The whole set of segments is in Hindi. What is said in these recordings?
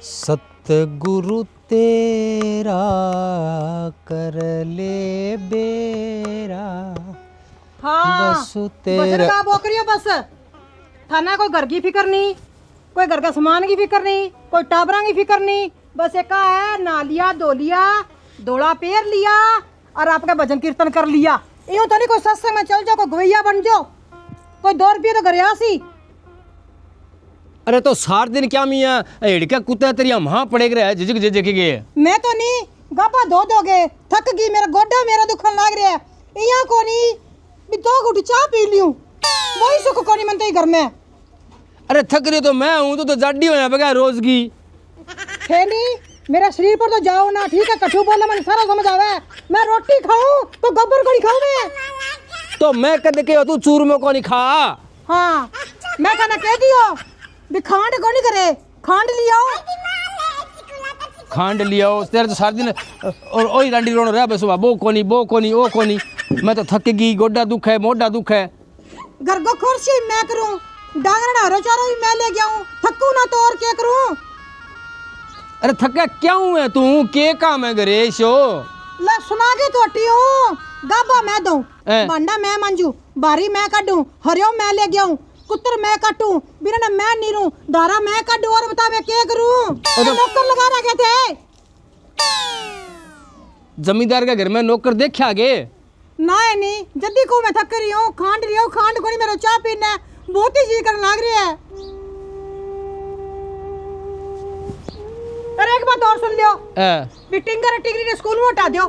सतगुरु तेरा कर ले बेरा। हाँ बस तेरा का बोकरियो बस थाना कोई घर की फिक्र नहीं, कोई घर का सामान की फिक्र नहीं, कोई टाबरा की फिक्र नहीं। बस एक है ना लिया दो लिया दौड़ा पेर लिया और आपका भजन कीर्तन कर लिया। यूं तो नहीं कोई सत्संग में चल जाओ, कोई गवैया बन जाओ, कोई 2 रुपये तो घर आसी। अरे तो सार दिन क्या मियाँ हिड़का कुत्ता तेरी वहाँ पड़े रहा झिझक झिझक के। मैं तो नहीं गापा धो दोगे, थक गई, मेरा गोड्डा मेरा दुखन लाग रहा है। यहाँ को नहीं भी 2 घूंट चाय पी लियूं, वही सुख को नहीं मनते ही घर में। अरे थक रही तो मैं हूँ तो जाडी हो बगैर रोज की है नहीं, मेरा शरीर पर तो जाओ ना, ठीक है। कठू बोलना मैंने सारा समझ आवा है। मैं रोटी खाऊं तो गोबर को नहीं खाऊं मैं। तो मैं कद के तू चूरमे को नहीं खा। हाँ मैं कहना कह दियो भी खांड को नहीं करे, खांड लियाओ। खांड लियाओ तेरे तो सारा दिन और ओही रंडी रोनो रहा बस वो कोनी वो कोनी वो कोनी। मैं तो थक गई, गोड्डा दुख है, मोढा दुख है। घर को खुर्सी मैं करूं, डांगरा हरो चारो भी मैं ले गया हूं, थकू ना तो और क्या करूं। अरे थका क्यों है तू, के काम है गरेशो? ला सुना के तो हटी हूं, गाबा मैं दूं, ए। भांडा मैं मंजू, बारी मैं काटूं, हरियो मैं ले गया हूं, कुत्तर मैं काटूं, बिना मैं नीरूं, धारा मैं काटूं, और बता मैं क्या करूं। नौकर लगा रखे थे। जमींदार के घर में नौकर देखा आगे ना है नहीं, जल्दी को मैं थक रही हूँ, खांड रही हूँ, खांड को नहीं मेरा चाय पीना है, बहुत ही जी करने लग रही है। अरे एक बात और सुन लियो, टिंगर टिंगरी ने स्कूल में हटा दियो।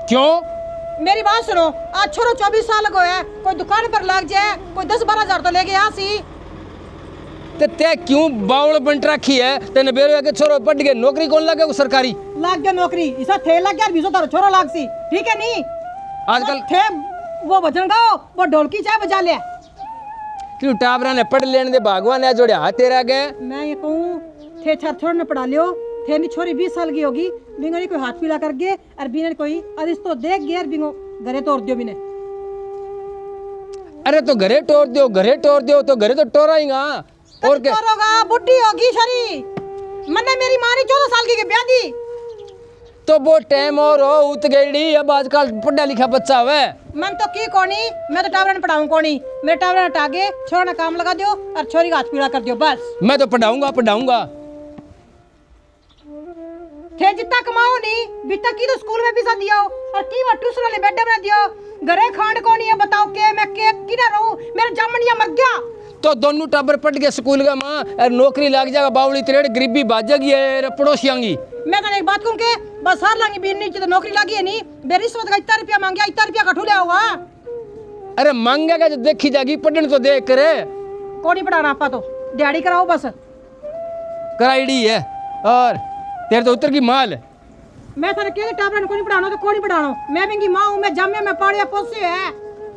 क्यों? मेरी बात सुनो, आज छोरो 24 साल को है, कोई दुकान पर लग जाए, कोई 10-12 हजार तो लेके आ सी। ते क्यों बावड़ बंट रखी है? तेने बेरो के छोरो पढ़ के नौकरी कौन लगे वो सरकारी? लग गया नौकरी, इसा थे लग गया, बीसो तारो छोरो लाग सी, ठीक है नहीं? आजकल थे वो भजन गाओ, वो ढोलकी चाय बजा ले। क्यों टाबरा ने पढ़ लेने दे, भगवान ने जोड़े हाथ तेरा गए। मैं ये कहूँ थे छोड़ ने पढ़ा लियो, थे नहीं छोरी 20 साल की होगी, बिंगो ने कोई हाथ पीला कर गए और बिना कोई अरिस्तो देख गया, बिंगो घरे तोड़ दियो बिने। अरे तो घरे तोड़ दियो, घरे तोड़ दियो तो घरे तो टोराएगा और क्या तोड़ोगा, बुढ़ी होगी शरी। मैंने मेरी माँ ने 14 साल की के ब्याह दी। तो वो टाइम और हो उत गई, अब आजकल पढ़ा लिखा बच्चा है। मन तो की कोनी, मैं तो टावरा ने पढ़ाऊं कोनी, मेरे टावरा हटा के छोरा ने काम लगा दियो और छोरी का हाथ पीला कर दियो बस। मैं तो पढ़ाऊंगा पढ़ाऊंगा। थे जितना कमाओ नहीं, बीता की तो स्कूल में भी सा दियो और की वो ट्यूशन वाले बेड में दियो, घरे खांड कोनी है, बताओ के मैं के किना रहूं, मेरा जमनिया मर गया। तो दोनों टाबर पढ़ गए स्कूल का माँ और नौकरी लग जाएगा, बावली तेरे गरीबी बाजेगी है पड़ोसियांगी। मैं कहने एक बात कहूं के बस हार लांगी बीन नहीं तो नौकरी लगी है नहीं, मेरी रिश्वत का इतना रुपया मांगया, इतना रुपया कठू ले हुआ। अरे मांगेगा जो देखी जाएगी, पढ़ने तो देख करे। कोनी पढ़ाना आपा तो दिहाड़ी कराओ बस। कराईडी है और तेरे तो उत्तर की माल। मैं थाने के टाबरा को नहीं पढ़ाना तो कोनी पढ़ाना, मैं बिंगी मां हूं, मैं जामिया में पढ़िया पोसे है।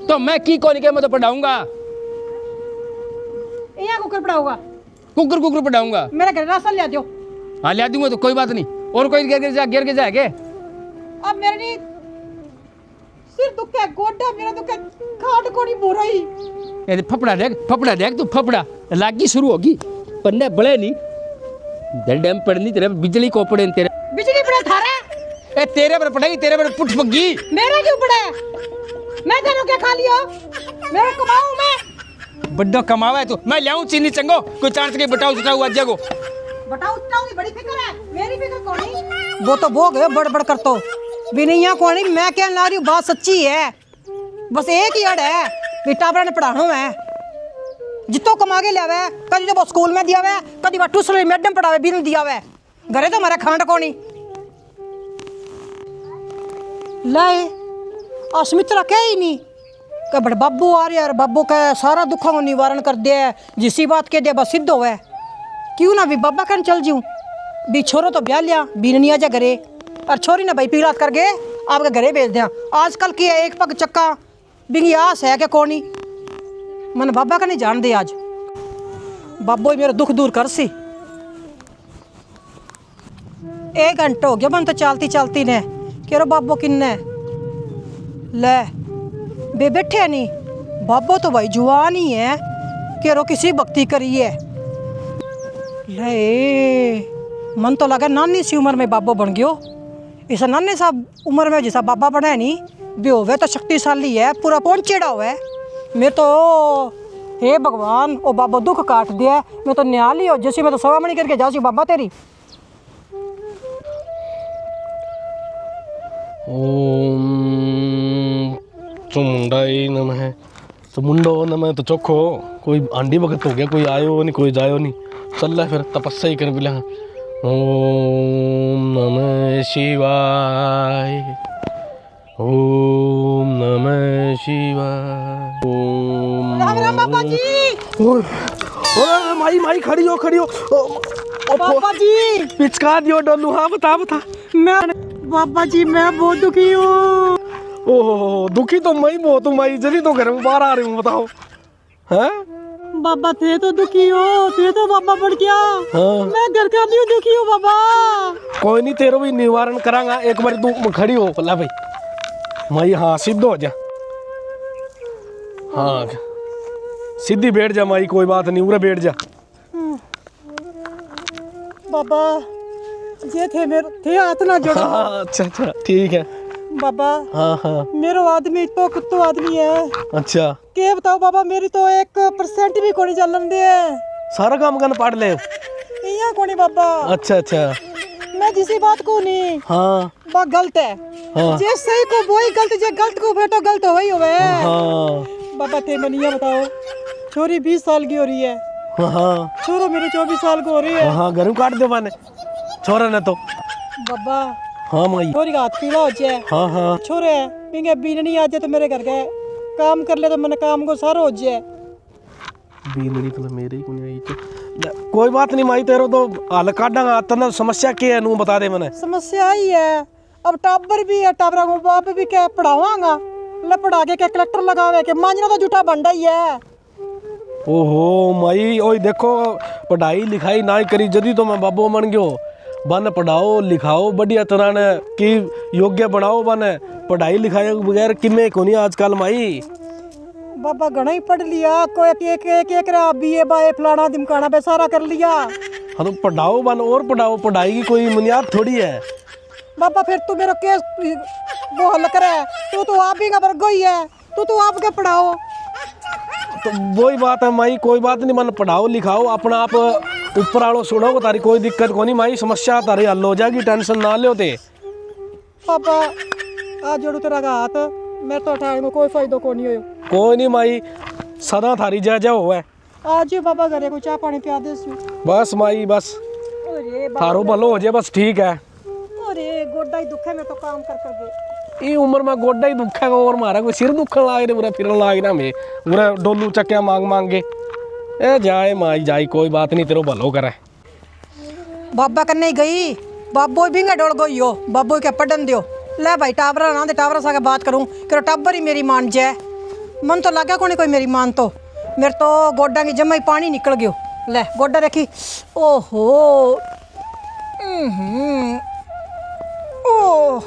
तो मैं की कोनी के मैं तो पढ़ाऊंगा। यहाँ कुकर पढ़ाऊंगा, कुकर कुकर पढ़ाऊंगा। मेरे घर राशन ले दियो। हाँ ले दूंगा तो कोई बात नहीं। और कोई गिर के जाएगे। अब मेरे नहीं सिर दुख है, गोड्डा मेरा दुख है, खाट को नहीं बोरा ही। ये फपड़ा देख तू फपड़ा लागी शुरू होगी, पन्ने बड़े नहीं डंडे में पड़नी तेरे बिजली को पड़े तेरे। बिजली पड़े थारे? ए तेरे पर पड़ेगी, तेरे पर पुट पगी। मेरे क्यों पड़े? मैं तेरे क्या खा लियो? मेरा कमाऊं मैं? बड्डा कमावा है तू। मैं लाऊं चीनी चंगो, कोई चांस के बटाऊ चटाऊ आज जागो। बटाऊ चटाऊ की बड़ी फिक्र है, मेरी फिक्र कौन है? वो तो भोग है बड़ कर तो बिनैया कौन है, मैं कहने ला रही हूँ बात सच्ची है। बस एक ही अड़ है कि टाबरा ने पढ़ाना है, जितो कमा के लिया है, कभी तो वो स्कूल में दिया है, कभी वो ट्यूशन मैडम पढ़ावे बिन दिया है, घरे तो हमारा खांड को नहीं लाए। अस्मित्रा कह ही नहीं कि बड़े बाबू आ रहे यार, बाबू का सारा दुखों का निवारण कर दे, जिसी बात के दे बस सिद्ध हो है। क्यों ना भी बाबा कहने चल जाऊं, भी छोरो तो ब्याह लिया बीन नहीं आ जा घरे, और छोरी ने भाई पीलात करके आपके घरे भेज दिया। आजकल की है एक पग चक्का बिंगी आस है क्या कोनी, मन बाबा का नहीं जान दे। आज बाबो मेरा दुख दूर कर सी। 1 घंटा हो गया मन तो चलती चलती ने कि रो बाबो किन्ने ले बे बैठे नहीं, बाबो तो भाई जुआन ही है कि रो किसी भक्ति करी है। ले मन तो लगा नानी सी उम्र में बाबो बन गयो। इस नानी सा उम्र में जैसा बाबा बना है नहीं भी होवे तो शक्तिशाली है, पूरा पहुंचेड़ा हुआ है। मैं तो हे भगवान ओ बाबा दुख काट दिया। मैं तो न्याली हो जैसे, मैं तो सवामणी करके जाऊँ बाबा तेरी। ओम चुमुंडाई नमः। चमुंडो नमः तो चोखो कोई आंडी वक्त हो गया, कोई आयो नहीं कोई जायो नहीं, चल रहा फिर तपस्या ही कर बिला। ओम नमः शिवाय, ओम नमः शिवाय, ओम राम राम बाबा जी। ओए माई माई खड़ी हो खड़ी हो। बाबा जी पिचका दियो डोलू। हाँ बता बता। मैं बाबा जी मैं बहुत दुखी हूँ। ओहो दुखी तो मैं बहुत हूँ माई, जल्दी तो घर में बाहर आ रही हूँ, बताओ। हैं? बाबा थे तो दुखी हो, थे तो बाबा बढ़ गया। हाँ। मैं घर का नहीं दुखी हूँ बाबा। कोई नहीं तेरो भी निवारण करांगा, एक बार तू खड़ी हो पल्ला भाई। माई हाँ सिद्ध हो जा। हाँ सीधी बैठ जा माई, कोई बात नहीं, उरे बैठ जा। बाबा ये थे मेरे थे हाथ ना जोड़ो। हाँ अच्छा अच्छा ठीक है। बाबा हाँ हाँ मेरो आदमी तो कुत्तो आदमी है। अच्छा के बताओ बाबा, मेरी तो 1% भी कोनी चलन दे। सारा काम करना पड़ ले। यहाँ कोनी बाबा। अच्छा अच्छा मैं जिसी बात को नहीं हाँ बात गलत है। हाँ जे सही को वही गलत, जे गलत को बेटो गलत हो ही होवे। हाँ बाबा थे मनिया बताओ, छोरी 20 साल की हो रही है, हाँ छोरो मेरे 24 साल को हो रही है। हाँ घर में काट दे माने छोरा ने तो। बाबा हाँ माई छोरी का हाथ पीला हो जाए। हाँ हाँ छोरे पिंगे बीन नहीं आ जाए तो मेरे घर के काम कर ले तो मैंने काम को सारा हो जाए। बीनड़ी तो मेरे ही कोनी आई तो कोई बात नहीं माई, तेरो तो हल काटांगा। तना समस्या क्या है नू बता दे मैंने। समस्या ही है, अब टाबर भी है, टाबरा को बाप भी क्या पढ़ावांगा, ले पढ़ा के क्या कलेक्टर लगावे के मांझना तो झूठा बंडा ही है। ओहो माई ओए देखो पढ़ाई लिखाई ना करी जदी तो मैं बाबू बन गयो। बन पढ़ाओ लिखाओ बढ़िया तरह ने कि योग्य बनाओ, बन पढ़ाई लिखाई के बगैर किमे कोनी आजकल माई। बाबा घना ही पढ़ लिया, कोई एक बीए बाए फलाना दिमकाना बे सारा कर लिया। हाँ तो पढ़ाओ बन और पढ़ाओ, पढ़ाई की कोई बुनियाद थोड़ी है। बाबा फिर तू मेरा केस वो हल करे, तू आप ही का वर्गो ही है, तू आप के पढ़ाओ। तो वही बात है माई, कोई बात नहीं, मन पढ़ाओ लिखाओ अपना आप ऊपर आलो सुनो, तारी कोई दिक्कत को नहीं माई, समस्या तारी हल हो जाएगी, टेंशन ना ले होते। पापा आज जोड़ू तेरा का हाथ, मैं तो उठाने में कोई फायदा को नहीं हो। कोई नहीं माई सदा थारी जय जय हो है। आज ही बाबा घरे को चाय पानी पिया दे। बस माई बस अरे थारो भलो हो जाए बस ठीक है। अरे गोड्डा ही दुख है, मैं तो काम कर गए। ये उम्र में गोड्डा ही दुख है और मारा कोई सिर दुखन लाग रहे, पूरा फिरन लाग रहा मैं पूरा डोलू चक्या मांग मांग के। ए जाए माई जाए कोई बात नहीं, तेरो भलो करे। बाबा कन्ने ही गई, बाबो भी डोल गई हो, बाबो क्या पढ़न दियो। ले भाई टाबरा ना दे, टाबरा सा बात करूं कि टाबर ही मेरी मान जाए। मन तो लगा कोई मेरी मान, तो मेरे तो गोड्डा की जमा ही पानी निकल गयो। ले गोड्डा रखी, ओहो ओह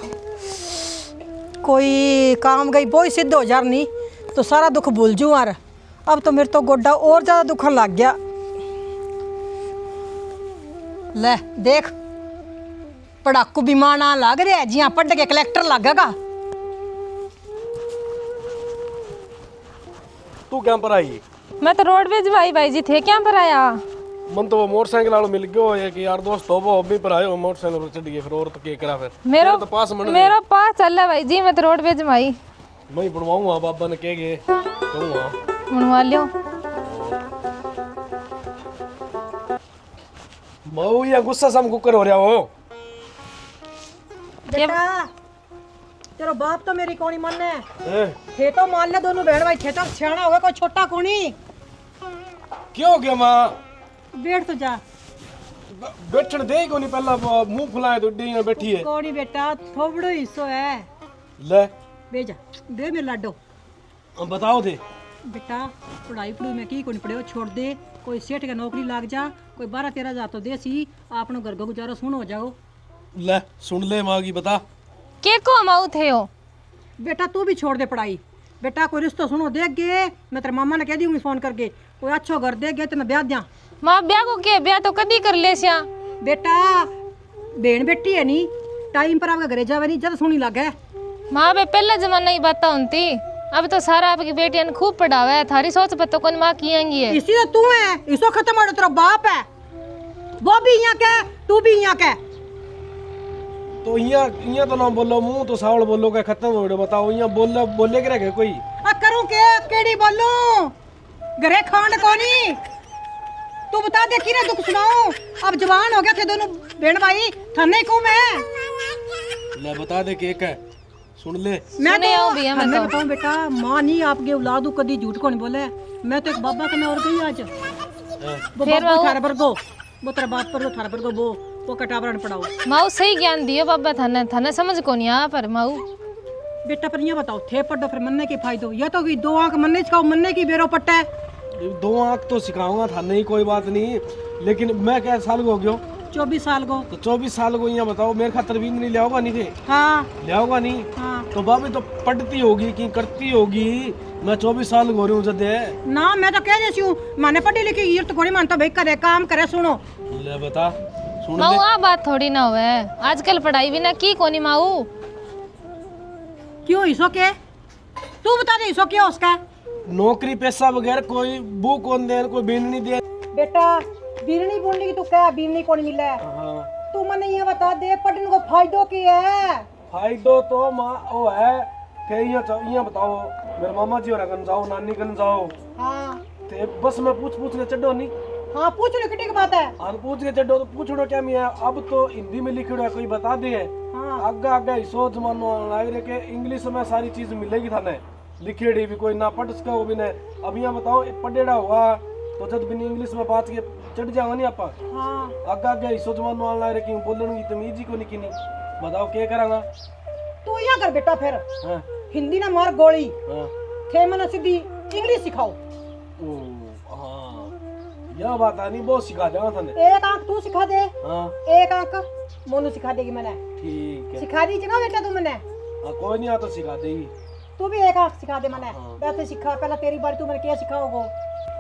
कोई काम गई बोई सिद्ध हो जार नहीं तो सारा दुख भूल जूँ यार। अब तो मेरे तो गोड्डा और ज़्यादा दुखन लग गया। ले देख पढ़ाकू भी मां ना लग रहा है, जिया पढ़ के कलेक्टर लगेगा। तू क्या पर आई? मैं तो रोडवेज भाई जी थे क्या पर आया। मन तो वो मोटरसाइकिल वालों मिल गयो है कि यार दोस्त हो वो भी पर आयो मोटरसाइकिल पर चढ़ गए, फिर और तो के करा फिर मेरा तो पास मन मेरा पास चल रहा भाई जी, मैं तो रोडवेज भाई मैं बनवाऊंगा, बाबा ने कह गए कहूंगा बनवा लियो। मऊ या गुस्सा सम कुकर हो रहा हो। बेटा तेरा बाप तो मेरी कोनी मन है, ए, थे तो मान ले दोनों बहन भाई, थे तो सियाना होगा, कोई छोटा कोनी। क्यों हो गया माँ? बैठ तो जा। बैठन दे को नहीं, पहला मुंह फुलाए तो डी बैठी है। कोनी बेटा थोबड़ो हिस्सो है, ले बे जा बे मेरे लाडो। अब बताओ थे बेटा पढ़ाई पढ़ाई में की कोनी पढ़े, छोड़ दे, कोई सेठ का नौकरी लाग जा, कोई 12-13 हजार तो देसी, आपनो घर का गुजारा सुन हो जाओ। ले सुन ले माँ की बता। के को माऊ थे हो बेटा तू भी छोड़ दे पढ़ाई। बेटा कोई रिश्ता सुनो देख गे, मैं तेरे मामा ने कह दूंगी फोन करके, कोई अच्छा घर देख गए तो मैं ब्याह दिया। माँ ब्याह को के ब्याह तो कदी कर ले सिया। बेटा बेन बेटी है नी टाइम पर आपके घरे जावे नहीं जद सुनी लगे। माँ बे पहले जमाना ही बात होती, अब तो सारा आपकी बेटियां ने खूब पढ़ावा है, थारी सोच पे तो कौन माँ किएंगी है। इसी तो तू है, इसो खत्म हो तेरा बाप है, वो भी यहाँ के तू भी यहाँ के। तो यहाँ तो ना बोलो, मुंह तो सावल बोलो के खत्म हो गए। बताओ यहाँ बोले के रखे कोई करूं के केड़ी बोलूं घरे खांड कोनी। तू बता दे किरे दुख सुनाऊं। अब जवान हो गया थे दोनों बहन भाई, थाने को मैं ले बता दे के है सुन ले। मैं सुने आओ भैया, मैं तो बताऊं बेटा, माँ नहीं आपके औलाद कदी झूठ कौन बोले। मैं तो एक बाबा कने और गई आज, वो फिर बाबा थारे पर गो, वो तेरा बाप पर गो थारे पर गो, वो कटावरण पढ़ाओ। माऊ सही ज्ञान दियो बाबा थाने, थाने समझ को नहीं आ पर माऊ। बेटा पर ये बताओ थे पढ़ो फिर मनने के फायदो, या तो कि दो आंख मनने सिखाओ, मनने की बेरो पट्टा है। 2 आंख तो सिखाऊंगा था नहीं, कोई बात नहीं, लेकिन मैं क्या साल को हो गयो 24 साल को। तो 24 साल को यहाँ बताओ मेरे खातर भी नहीं लियाओगा नहीं थे। हाँ लियाओगा नहीं हाँ तो बाबी तो पढ़ती होगी कि करती होगी। मैं 24 साल को हो रही हूँ जदे ना, मैं तो कह रही हूँ माने पढ़ी लिखी ये तो कोई मानता भाई करे काम करे। सुनो ले बता सुन माऊ ले। आ बात थोड़ी ना हुए, आजकल पढ़ाई बिना की कोनी माऊ। क्यों इसो के तू बता दे इसो क्या उसका। नौकरी पैसा वगैरह कोई वो कौन दे, कोई बिन नहीं दे। बेटा बीरनी बोलने की तू क्या बीरनी कौन मिला है। हाँ तू मने ये बता दे पढ़ने को फायदो की है। फायदो तो माँ वो है कि यहाँ बताओ मेरे मामा जी और जाओ, नानी कन जाओ, हाँ ते बस मैं पूछ के चढ़ो नहीं। हाँ पूछ लो किटी की बात है। हाँ पूछ के चढ़ो तो पूछो क्या मैं अब तो हिंदी में लिखो है, कोई बता दे। हाँ आगे आगे सोच मानो लाग रहे के इंग्लिश में सारी चीज मिलेगी थाने लिखेड़ी भी, कोई ना पढ़ सका वो भी नहीं। अब यहाँ बताओ पढ़ेड़ा हुआ तो जब भी इंग्लिश में बात के चढ़ जाओगे नहीं आप। हाँ आगे आगे सोच मानो लाग रहे कि बोलने की तमीज ही को नहीं किनी। बताओ क्या करांगा। तू यहाँ कर बेटा फिर हाँ हिंदी ना मार गोली हाँ थे मने सीधी इंग्लिश सिखाओ। ओ हाँ यह बात नहीं, बहुत सिखा देगा थाने। एक आंख तू सिखा दे, हाँ एक आंख मोनू सिखा देगी मैंने। ठीक है। सिखा दी ना बेटा तू मैंने। हाँ कोई नहीं आता सिखा देगी। तू भी एक आंख सिखा दे मैंने। वैसे सिखा पहला तेरी बारी, तू मैंने क्या सिखाओगे।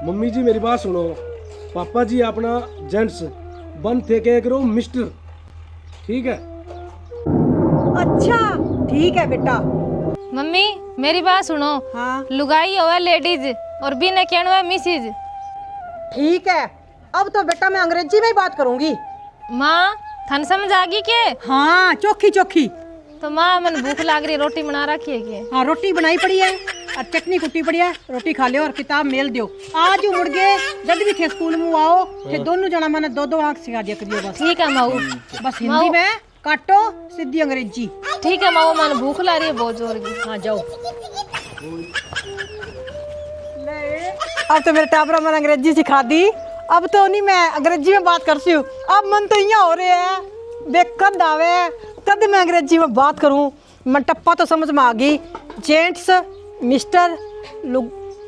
मम्मी जी मेरी बात सुनो, पापा जी अपना जेंट्स बन थे के करो मिस्टर, ठीक है। अच्छा ठीक है बेटा। मम्मी मेरी बात सुनो, हाँ लुगाई हुआ लेडीज और बिना कहने हुआ मिसिज। ठीक है, अब तो बेटा मैं अंग्रेजी में ही बात करूंगी। माँ थान समझ आ गई के? हाँ चोखी चोखी। तो माँ मन भूख लाग रही, रोटी बना रखी है के? हाँ रोटी बनाई पड़ी है और चटनी कुटी पड़ी है, रोटी खा लियो और किताब मेल दियो। आज मुड़ गए जब भी थे स्कूल में आओ थे दोनों जना मैंने दो आंख सिखा दिया करियो बस। ठीक है माऊ, बस हिंदी में काटो सीधी अंग्रेजी। ठीक है माऊ, मन भूख ला रही है बहुत जोर की। हाँ जाओ। अब तो मेरे टाबरा मैंने अंग्रेजी सिखा दी, अब तो नहीं मैं अंग्रेजी में बात करती हूँ। अब मन तो यहाँ हो रहे है देख कद आवे कद मैं अंग्रेजी में बात करूँ। मन टप्पा तो समझ में आ गई, जेंट्स मिस्टर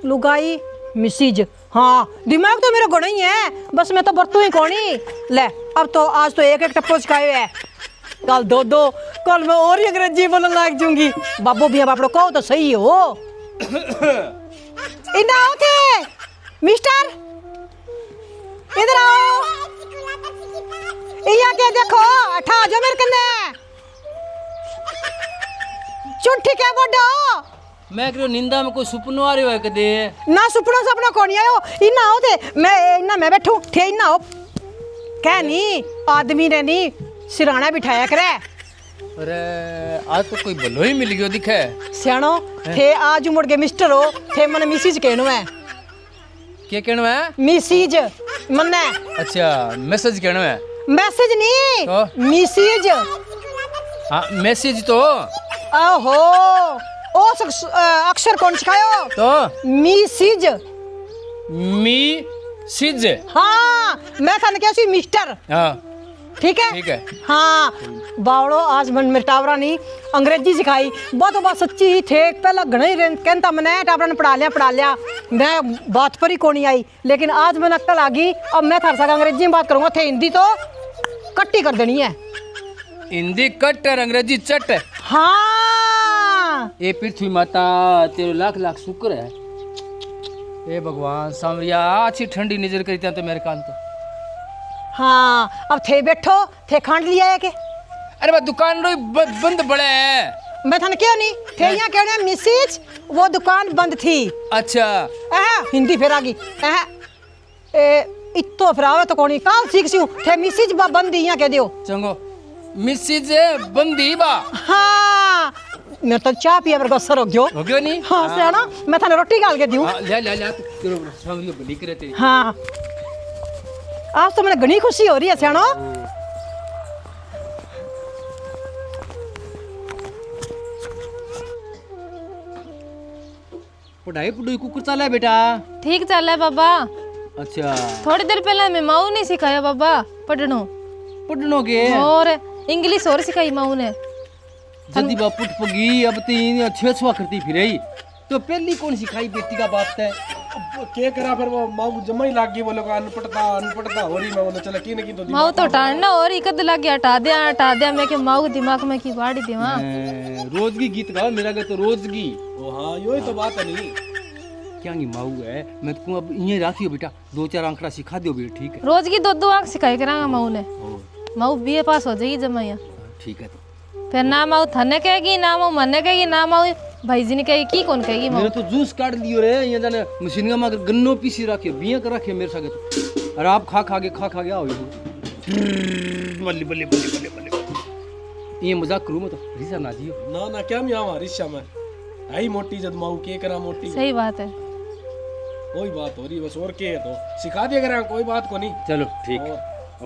लुगाई मिसिज। हाँ दिमाग तो मेरा गुण ही है, बस मैं तो बरतू ही कौनी। ले अब तो आज तो एक टप्पो सिखाए है, कल दो, कल मैं और ही अंग्रेजी बोलने लग जाऊंगी। बाबू भी बापड़ो कहो तो सही हो। इधर आओ थे मिस्टर, इधर आओ। यहाँ के देखो अठा जो मेरे कन्ने चुट्ठी क्या बोडो। मैं कहो निंदा में कोई सुपनो आ रहा है कदे ना सुपनो सपनो कौन आयो। इन्ना आओ थे मैं इन्ना मैं बैठूं थे इन्ना हो क्या नहीं आदमी ने नहीं सिराना बिठाया करे। अरे आज तो कोई भलो ही मिल गयो दिखे। सियाणो थे आज मुड़ के मिस्टर हो थे मने मिसिज कहनो है। क्या कहना है? मिसिज मने अच्छा मैसेज कहना है। मैसेज नहीं तो? मिसिज। हाँ मैसेज तो। ओहो ओ अक्षर कौन सिखायो? तो मिसिज। मी सिज। हाँ मैं थाने क्या सी मिस्टर। हाँ ठीक है ठीक है। हाँ बावड़ो आज मन मेरे टावरा ने अंग्रेजी सिखाई, बात सच्ची ही थे। पहला घना ही कहता मैंने टावरा ने पढ़ा लिया मैं बात पर ही कोनी आई, लेकिन आज मैंने अक्ल आ गई। अब मैं थारे साथ अंग्रेजी में बात करूंगा, थे हिंदी तो कट्टी कर देनी है। हिंदी कट और अंग्रेजी चट। हाँ ए पृथ्वी माता तेरे लाख लाख शुक्र है। ए भगवान सांवरिया अच्छी ठंडी नजर करी तो मेरे कान तो। हाँ अब थे बैठो थे खांड लिया है के अरे बा दुकान रो बंद बड़े है। मैं थाने क्यों नहीं थे यहाँ कहने मिसिज वो दुकान बंद थी। अच्छा हिंदी फिर आ गई इतो फिर आवे तो कौन काल सीख सी थे मिसिज बा बंद यहाँ कह दियो चंगो मिसिज बंदी बा। हाँ मैं तो चाय पिया मेरे को असर हो गयो नहीं। हाँ से ना मैं थाने रोटी गाल के दूं। ले ले ले तेरे सांगरी बली करे तेरी। हाँ आज तो मैंने घनी खुशी हो रही है सियाणो। पढ़ाई पढ़ाई कुकर चला है बेटा। ठीक चल रहा है बाबा। अच्छा थोड़ी देर पहले मैं माऊ ने सिखाया बाबा पढ़नो पढ़नो के और इंग्लिश और सिखाई माऊ ने। जल्दी बा पुट पगी अब तीन छह छुआ करती फिर ही तो पहली कौन सिखाई बेटी का बात है। अब क्या करा फिर वो माँ जमा ही लाग गई बोलो का अनपढ़ता हो रही मैं बोले चला की नहीं की तो माऊ तो टाड़ना और इकद लग गया हटा दिया मैं के माऊ दिमाग में की बाड़ी देवा। रोज की गीत गाओ मेरा तो रोज की। ओ हाँ यो ही तो बात है नहीं क्या नहीं माऊ है मैं तुमको अब ये राखियो बेटा 2-4 आंकड़ा सिखा दियो बेटा ठीक है। रोज की 2-2 आंख सिखाई करांगा माऊ ने। माऊ बीए पास हो जाएगी जमाया ठीक है तो फिर ना माऊ थने कहेगी ना माऊ मने कहेगी ना माऊ भाई जी ने कहेगी की कौन कहेगी माऊ। मेरे तो जूस काट लियो रे ये जाने मशीन में गन्नो पीसी रखियो बिया कर रखियो मेरे सागे तो और आप खा के आओ बल्ले बल्ले बल्ले बल्ले बल्ले ये मजाक करूं मैं तो रिसा ना जियो ना क्या मैं आवा रिश्ता में आई मोटी जद माऊ के करा मोटी सही बात है। कोई बात हो रही बस और के है तो सिखा दिया करा कोई बात को नहीं। चलो ठीक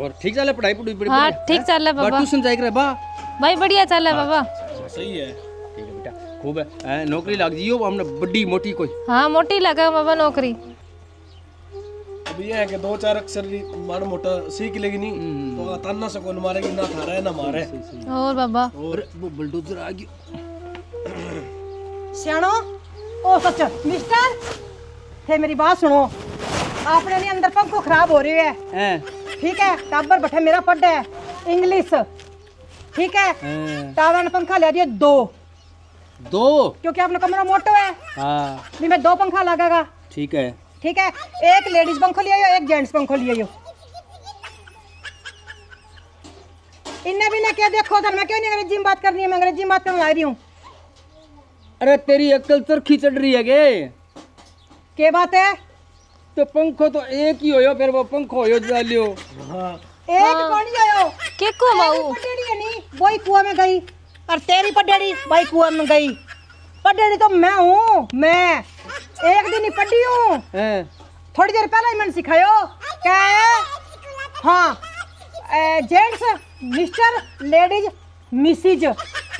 और ठीक चल पढ़ाई पढ़ाई बड़ी हाँ ठीक चल रहा है बाबा। ट्यूशन जाए करे बा भाई बढ़िया चल रहा है बाबा। सही है ठीक है बेटा खूब है नौकरी लग जियो हमने बड़ी मोटी कोई। हाँ मोटी लगा बाबा नौकरी। अब ये है कि 2-4 अक्षर माड़ा मोटा सीख लेगी नहीं तो ताना से कौन मारेगी ना थारा है ना मारे। और बाबा और वो बुलडोजर आ गया सियाणो ओ सच मिस्टर थे मेरी बात सुनो आपने नहीं अंदर पंखो खराब हो रही है ठीक है टाबर बैठे मेरा पढ़ है इंग्लिश ठीक है टावर ने पंखा ले दिया 2 क्योंकि आपने कमरा मोटो है। हाँ नहीं मैं 2 पंखा लगेगा ठीक है एक लेडीज पंखो लिया एक जेंट्स पंखो लिया इन्हें भी ना क्या देखो था मैं क्यों नहीं अंग्रेजी में बात करनी है मैं अंग्रेजी में बात करने आ रही हूँ। अरे तेरी अक्ल चरखी चढ़ रही है के बात है तो पंखो तो एक ही होयो फिर वो पंखो होयो डालियो। हाँ एक कौन आयो के को माऊ पडेड़ी है नहीं वही कुआं में गई और तेरी पडेड़ी वही कुआं में गई। पडेड़ी तो मैं हूँ मैं एक दिन ही पढ़ी हूँ थोड़ी देर पहले ही मैंने सिखायो क्या है। हाँ जेंट्स मिस्टर लेडीज मिसिज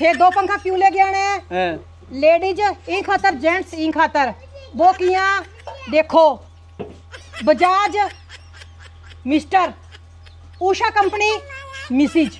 थे 2 पंखा क्यों ले गया ने लेडीज ई खातर जेंट्स ई खातर वो किया देखो Bajaj mister Usha company Mrs